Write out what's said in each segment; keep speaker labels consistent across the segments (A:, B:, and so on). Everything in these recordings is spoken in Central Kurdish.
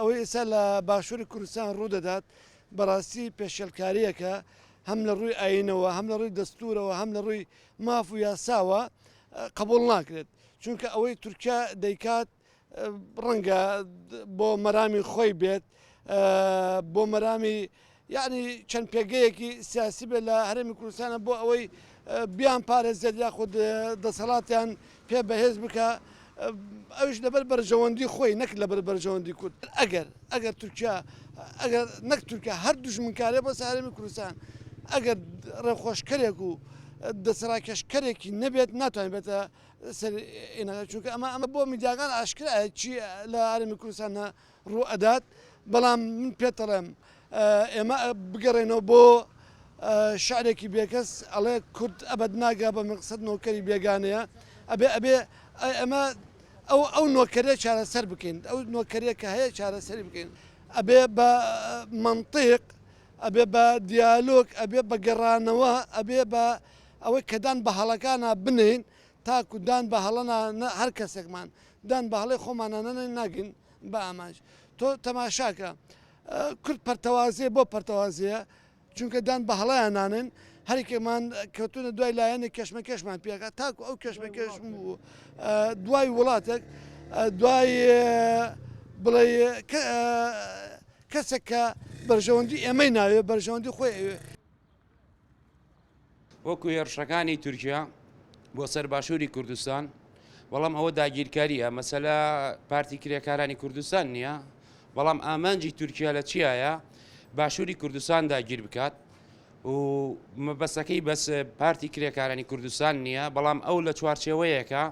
A: ئەوەی ئێستا لە باشووری کوردستان ڕوودەدات بەڕاستی پێشێلکاریەکە هەم لە ڕووی ئاینەوە هەم لە ڕووی دەستورەوە هەم لە ڕووی ماف و یاساوە قبول ناکرێت چونکە ئەوەی تورکیا دەیکات ڕەنگە بۆ مەرامی خۆی بێت بۆ مەرامی یعنی چەند پێگەیەکی سیاسی بێت لە هەرێمی کوردستانە بۆ ئەوەی بیان پارێزێت یاخود دەسەڵاتیان پێ بەهێز بکە ئەوش لەبەر بەرژەوەندی خۆی نەک لەبەر بەرژەوەندی کورد ئەگەر تورکیا ئەگەر نەک تورکیا هەر دوژمنکارێ بۆ هەرێمی کوردستان ئەگەر ڕێخۆشکەرێک و دەسەڵاتکەشکەرێکی نەبێت ناتوانێت بێتە سەر چونکە ئەمە بۆ میدیاگان ئاشکرایە چی لە هەرێمی کوردستانە ڕوو ئەدات بەڵام من پێتەڵێم ئێمە بگەڕێنەوە بۆ شعرێکی بێکەس ئەڵێ کورد ئەبەد ناگا بە مەقسەد نۆکەری بێگانەیە ئەبێ ئەمە ئەو نۆکەرێ چارەسەر بکەین ئەو نۆکەرێک کە هەیە چارەسەری بکەین ئەبێ بە منطق ئەبێ بە دیالۆگ ئەبێ بە گەڕانەوە ئەبێ بە ئەوەی کەدان بە هەڵەکانە بنین تاکو دان بە هەڵەنا هەر کەسێکمان دان بە هەڵی خۆمانانە ناگین بە ئاماژ تۆ تەماشاکە کورد پەرتەوازیە بۆ پەرتەوازیە چونکە دان بە هەڵەیان نانن هەرێکێکمان کەوتونە دوای لایەنێک کەشمەکەشمان پێکات تاکو ئەو کەشمەکەش بوو دوای وڵاتێک دوای بڵێ کەسێک کە بەرژەوەندی ئێمەی ناوێ بەرژەوەندی خۆی ئەوێ
B: وەکو هێرشەکانی تورکیا بۆ سەر باشووری کوردستان بەڵام ئەوە داگیرکاریە مەسەلا پارتی کرێکارانی کوردستان نییە بەڵام ئامانجی تورکیا لە چیایە باشووری کوردستان داگیر بکات و مەبەستەکەی بەس پارتی کرێکارانی کوردستان نییە بەڵام ئەو لە چوارچێوەیەکە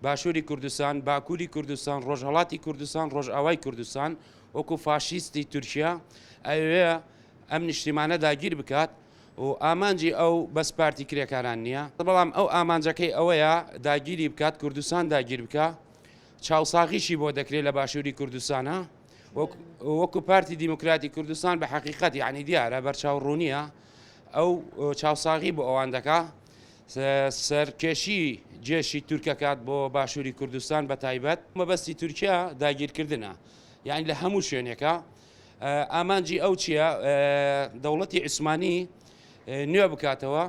B: باشووری کوردستان باکووری کوردستان ڕۆژهەڵاتی کوردستان ڕۆژئاوای کوردستان وەکو فاشیستی تورکیا ئەوێ ئەم نیشتیمانە داگیر بکات و ئامانجی ئەو بەس پارتی کرێکاران نییە بەڵام ئەو ئامانجەکەی ئەوەیە داگیری بکات کوردستان داگیر بکە چاوساغیشی بۆ دەکرێت لە باشووری کوردستانە وەکو پارتی دیموکراتی کوردستان بە حەقیقەت یعنی دیارە بەرچاو ڕوونیە ئەو چاوساغی بۆ ئەوان دەکا سەرکێشی جێشی تورکەکات بۆ باشووری کوردستان بە تایبەت مەبەستی تورکیا داگیرکردنە یعنی لە هەموو شوێنێکە ئامانجی ئەو چییە دەوڵەتی عوسمانی نوێ بکاتەوە